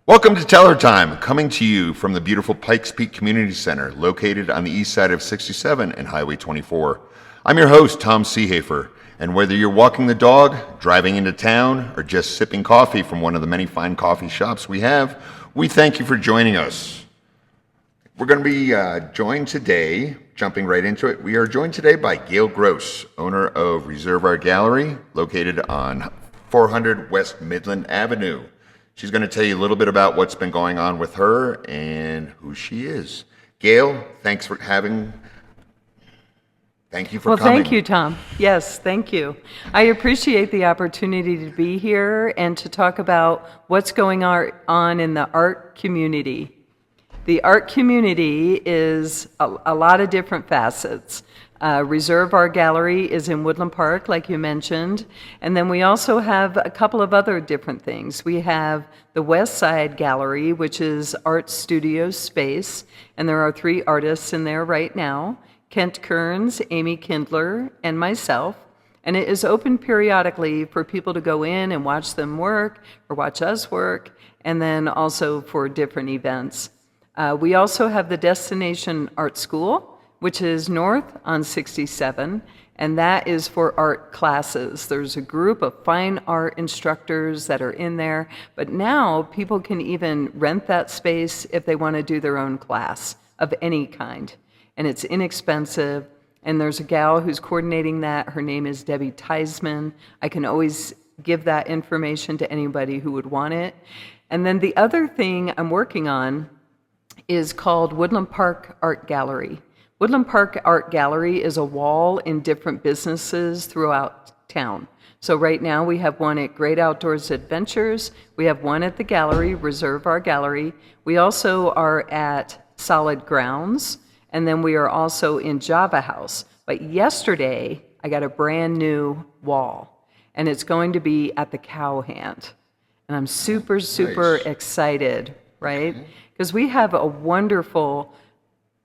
Welcome to Teller Time, coming to you from the beautiful Pikes Peak Community Center, located on the east side of 67 and Highway 24. I'm your host, Tom Seehafer, and whether you're walking the dog, driving into town, or just sipping coffee from one of the many fine coffee shops we have, we thank you for joining us. We're going to be joined today, jumping right into it, we are joined today by Gayle Gross, owner of Reserve Art Gallery, located on 400 West Midland Avenue. She's going to tell you a little bit about what's been going on with her and who she is. Gayle, thank you for coming. Well, thank you, Tom. Yes, thank you. I appreciate the opportunity to be here and to talk about what's going on in the art community. The art community is a lot of different facets. Reserve Art Gallery is in Woodland Park, like you mentioned, and then we also have a couple of other different things. We have the West Side Gallery, which is art studio space, and there are 3 artists in there right now, Kent Kearns, Amy Kindler, and myself, and it is open periodically for people to go in and watch them work, or watch us work, and then also for different events. We also have the Destination Art School, which is north on 67, and that is for art classes. There's a group of fine art instructors that are in there, but now people can even rent that space if they want to do their own class of any kind. And it's inexpensive, and there's a gal who's coordinating that. Her name is Debbie Teisman. I can always give that information to anybody who would want it. And then the other thing I'm working on is called Woodland Park Art Gallery. Woodland Park Art Gallery is a wall in different businesses throughout town. So right now we have one at Great Outdoors Adventures, we have one at the gallery, Reserve Art Gallery, we also are at Solid Grounds, and then we are also in Java House. But yesterday I got a brand new wall, and it's going to be at the Cowhand. And I'm super nice. Excited, right? Because we have a wonderful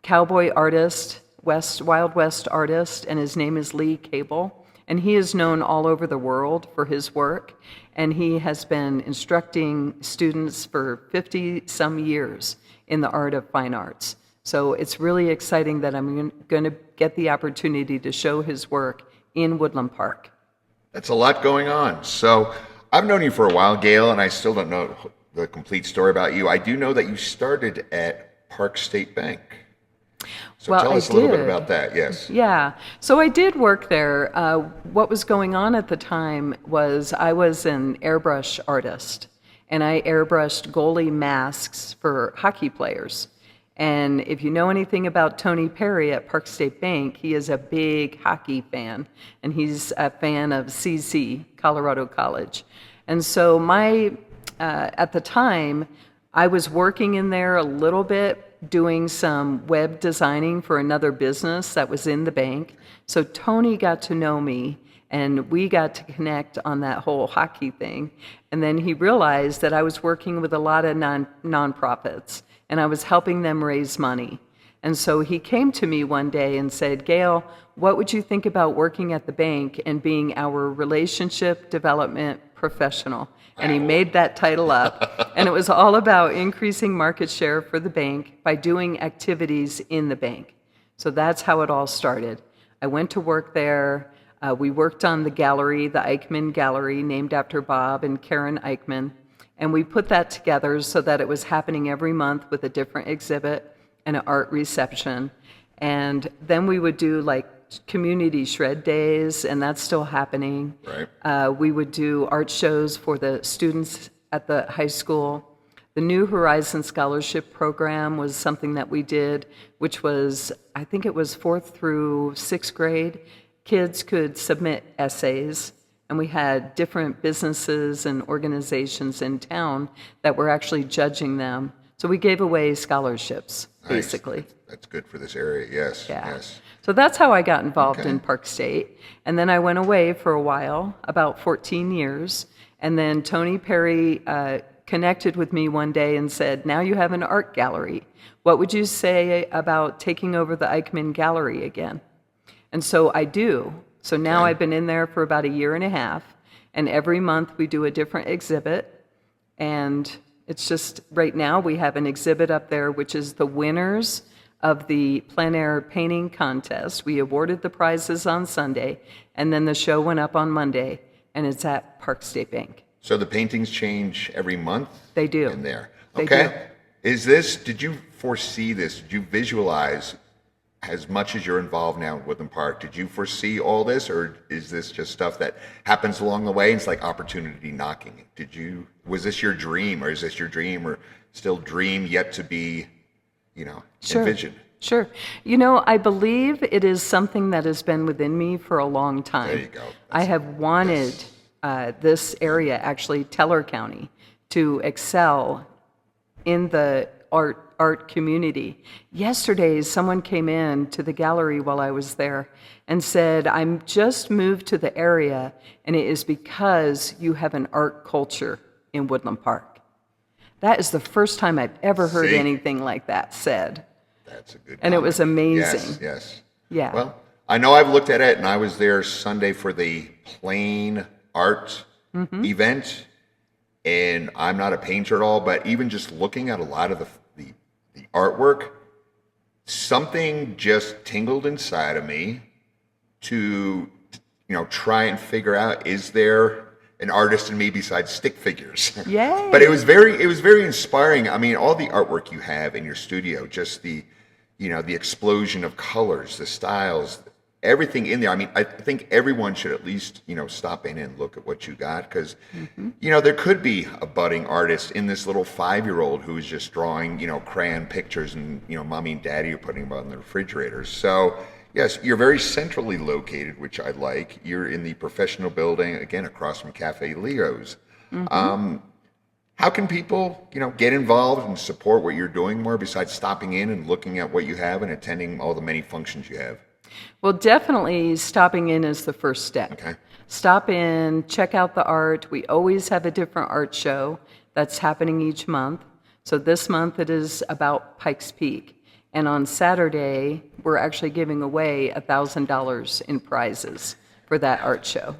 cowboy artist, Wild West artist, and his name is Lee Cable, and he is known all over the world for his work, and he has been instructing students for 50-some years in the art of fine arts. So it's really exciting that I'm going to get the opportunity to show his work in Woodland Park. That's a lot going on. So I've known you for a while, Gayle, and I still don't know the complete story about you. I do know that you started at Park State Bank. So tell us a little bit about that, yes. Yeah, so I did work there. What was going on at the time was I was an airbrush artist, and I airbrushed goalie masks for hockey players. And if you know anything about Tony Perry at Park State Bank, he is a big hockey fan, and he's a fan of CC, Colorado College. And so at the time, I was working in there a little bit, doing some web designing for another business that was in the bank. So Tony got to know me, and we got to connect on that whole hockey thing. And then he realized that I was working with a lot of nonprofits, and I was helping them raise money. And so he came to me one day and said, Gayle, what would you think about working at the bank and being our relationship development professional? And he made that title up. And it was all about increasing market share for the bank by doing activities in the bank. So that's how it all started. I went to work there. We worked on the gallery, the Eichmann Gallery, named after Bob and Karen Eichmann. And we put that together so that it was happening every month with a different exhibit and an art reception. And then we would do like community shred days, and that's still happening. Right. We would do art shows for the students at the high school. The New Horizon Scholarship Program was something that we did, which was, I think it was 4th through 6th grade. Kids could submit essays, and we had different businesses and organizations in town that were actually judging them. So we gave away scholarships, basically. Nice. That's good for this area, yes. Yeah. Yes. So that's how I got involved in Park State. And then I went away for a while, about 14 years. And then Tony Perry connected with me one day and said, now you have an art gallery. What would you say about taking over the Eichmann Gallery again? And so I do. So now I've been in there for about a year and a half. And every month we do a different exhibit. And It's just right now we have an exhibit up there, which is the winners of the plein air painting contest. We awarded the prizes on Sunday, and then the show went up on Monday, and it's at Park State Bank. So the paintings change every month? They do. In there. They Okay. Did you foresee this? Did you visualize, as much as you're involved now in Woodland Park, did you foresee all this, or is this just stuff that happens along the way and it's like opportunity knocking? Was this your dream, or is this your dream, or still dream yet to be, envisioned? Sure. I believe it is something that has been within me for a long time. There you go. I have wanted this area, actually Teller County, to excel in the art community. Yesterday, someone came in to the gallery while I was there and said, I'm just moved to the area, and it is because you have an art culture in Woodland Park. That is the first time I've ever heard anything like that said. That's a good And it was amazing. Yes. Yeah. Well, I know I've looked at it, and I was there Sunday for the plain art event, and I'm not a painter at all, but even just looking at a lot of the artwork, something just tingled inside of me to try and figure out, is there an artist in me besides stick figures? Yay. But it was very inspiring. I mean, all the artwork you have in your studio, just the explosion of colors, the styles, everything in there. I mean, I think everyone should at least, stop in and look at what you got, because, there could be a budding artist in this little 5-year-old who's just drawing, crayon pictures, and, mommy and daddy are putting them on the refrigerators. So, yes, you're very centrally located, which I like. You're in the professional building, again, across from Cafe Leo's. How can people, get involved and support what you're doing more, besides stopping in and looking at what you have and attending all the many functions you have? Well, definitely stopping in is the first step. Okay. Stop in, check out the art. We always have a different art show that's happening each month. So this month it is about Pikes Peak. And on Saturday, we're actually giving away $1,000 in prizes for that art show.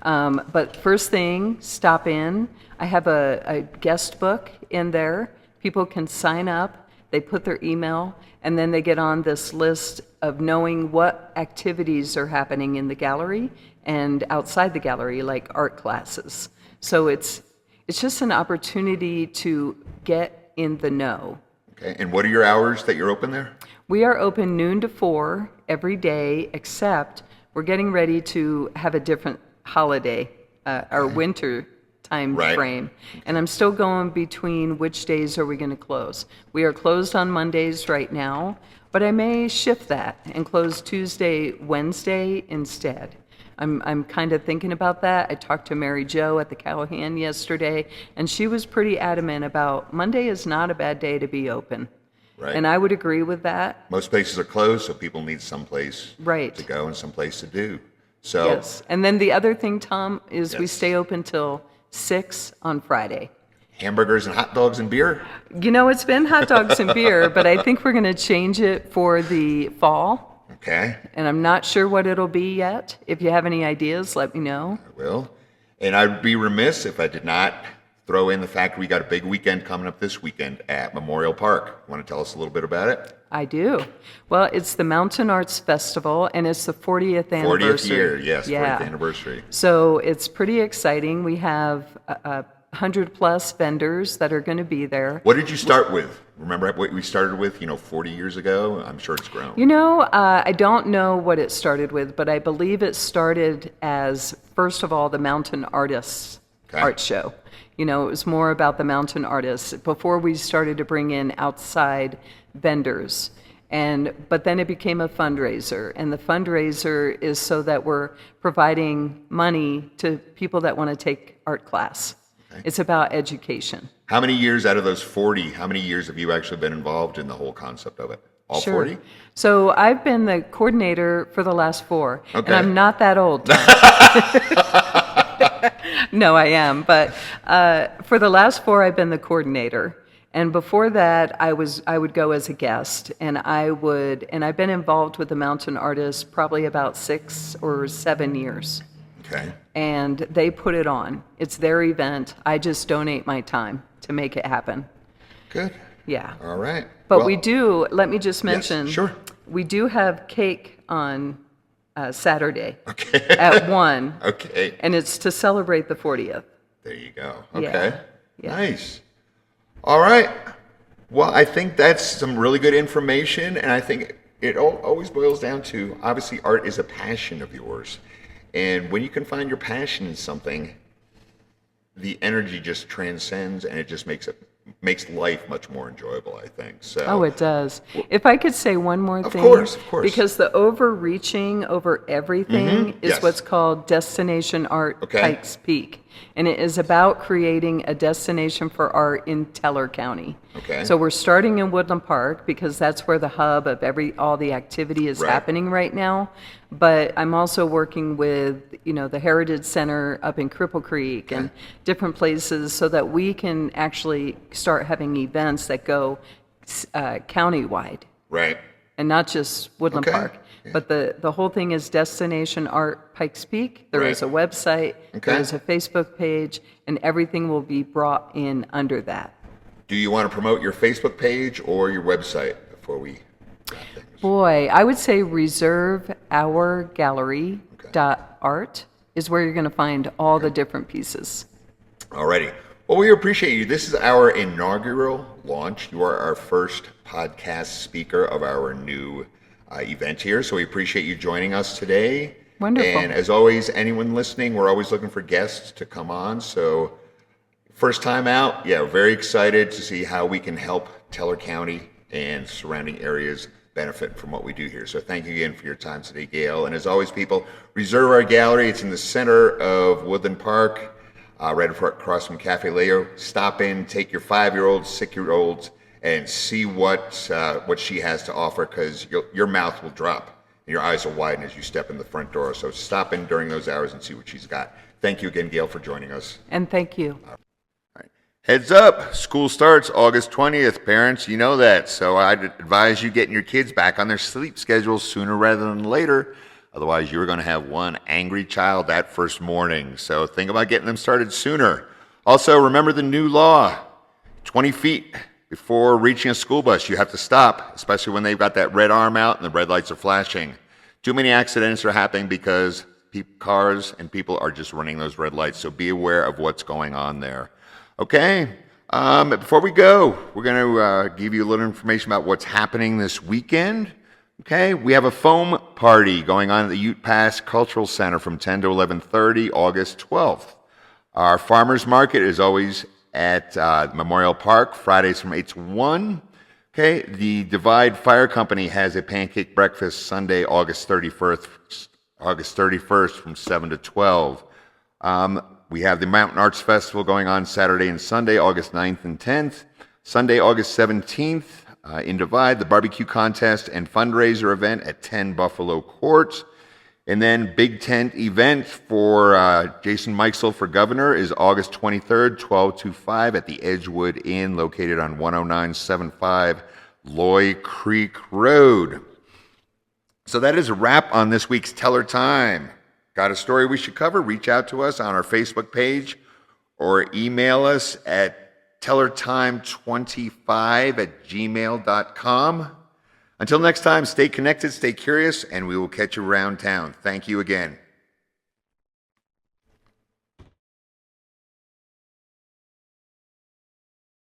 But first thing, stop in. I have a guest book in there. People can sign up. They put their email, and then they get on this list of knowing what activities are happening in the gallery and outside the gallery, like art classes. So it's just an opportunity to get in the know. Okay. And what are your hours that you're open there? We are open noon to 4 every day, except we're getting ready to have a different holiday, our winter time frame. And I'm still going between which days are we going to close. We are closed on Mondays right now, but I may shift that and close Tuesday, Wednesday instead. I'm kind of thinking about that. I talked to Mary Jo at the Callahan yesterday, and she was pretty adamant about Monday is not a bad day to be open. Right. And I would agree with that. Most places are closed, so people need someplace to go and someplace to do. So yes. And then the other thing, Tom, is we stay open till 6 on Friday. Hamburgers and hot dogs and beer? It's been hot dogs and beer, but I think we're going to change it for the fall. Okay. And I'm not sure what it'll be yet. If you have any ideas, let me know. I will. And I'd be remiss if I did not throw in the fact we got a big weekend coming up this weekend at Memorial Park. Want to tell us a little bit about it? I do. Well, it's the Mountain Arts Festival, and it's the 40th anniversary. 40th year, yes, 40th anniversary. So it's pretty exciting. We have 100-plus vendors that are going to be there. What did you start with? Remember what we started with, 40 years ago? I'm sure it's grown. I don't know what it started with, but I believe it started as, first of all, the Mountain Artists Art Show. It was more about the mountain artists before we started to bring in outside vendors. But then it became a fundraiser, and the fundraiser is so that we're providing money to people that want to take art class. Okay. It's about education. How many years out of those 40, how many years have you actually been involved in the whole concept of it? All 40? So I've been the coordinator for the last 4, and I'm not that old. No, I am, but for the last 4, I've been the coordinator. And before that, I would go as a guest, and I've been involved with the mountain artists probably about 6 or 7 years. Okay. And they put it on. It's their event. I just donate my time to make it happen. Good. Yeah. All right. But Well, we do, let me just yes, mention, sure. we do have cake on Saturday Okay. at 1, Okay. and it's to celebrate the 40th. There you go. Yeah, Okay. yeah. Nice. All right. Well, I think that's some really good information, and I think it always boils down to, obviously, art is a passion of yours. And when you can find your passion in something, the energy just transcends, and it just makes life much more enjoyable, I think. So. Oh, it does. If I could say one more Of thing. course, of course. Because the overreaching over everything is Yes. what's called Destination Art Okay. Pikes Peak. And it is about creating a destination for art in Teller County. Okay. So we're starting in Woodland Park because that's where the hub of all the activity is Right. happening right now. But I'm also working with, the Heritage Center up in Cripple Creek and different places so that we can actually start having events that go countywide Right. and not just Woodland Okay. Park. But the whole thing is Destination Art Pikes Peak. There is a Right. website, Okay. there is a Facebook page, and everything will be brought in under that. Do you want to promote your Facebook page or your website before we wrap things? Boy, I would say reserveourgallery.art is where you're going to find all the different pieces. Alrighty. Well, we appreciate you. This is our inaugural launch. You are our first podcast speaker of our new event here, so we appreciate you joining us today. Wonderful. And as always, anyone listening, we're always looking for guests to come on. So first time out, yeah, very excited to see how we can help Teller County and surrounding areas benefit from what we do here. So thank you again for your time today, Gayle. And as always, people, reserve our gallery. It's in the center of Woodland Park, right across from Cafe Leo. Stop in, take your 5-year-olds, 6-year-olds, and see what she has to offer, because your mouth will drop and your eyes will widen as you step in the front door. So stop in during those hours and see what she's got. Thank you again, Gayle, for joining us. And thank you. Heads up, school starts August 20th. Parents, you know that. So I'd advise you getting your kids back on their sleep schedules sooner rather than later. Otherwise, you're going to have one angry child that first morning. So think about getting them started sooner. Also, remember the new law. 20 feet before reaching a school bus, you have to stop, especially when they've got that red arm out and the red lights are flashing. Too many accidents are happening because cars and people are just running those red lights. So be aware of what's going on there. Okay, before we go, we're going to give you a little information about what's happening this weekend. Okay, we have a foam party going on at the Ute Pass Cultural Center from 10 to 11:30, August 12th. Our farmers market is always at Memorial Park, Fridays from 8 to 1. Okay, the Divide Fire Company has a pancake breakfast Sunday, August 31st from 7 to 12. We have the Mountain Arts Festival going on Saturday and Sunday, August 9th and 10th. Sunday, August 17th, in Divide, the barbecue contest and fundraiser event at 10 Buffalo Court. And then big tent event for Jason Mikesell for governor is August 23rd, 12 to 5 at the Edgewood Inn located on 10975 Loy Creek Road. So that is a wrap on this week's Teller Time. Got a story we should cover? Reach out to us on our Facebook page or email us at tellertime25@gmail.com. Until next time, stay connected, stay curious, and we will catch you around town. Thank you again.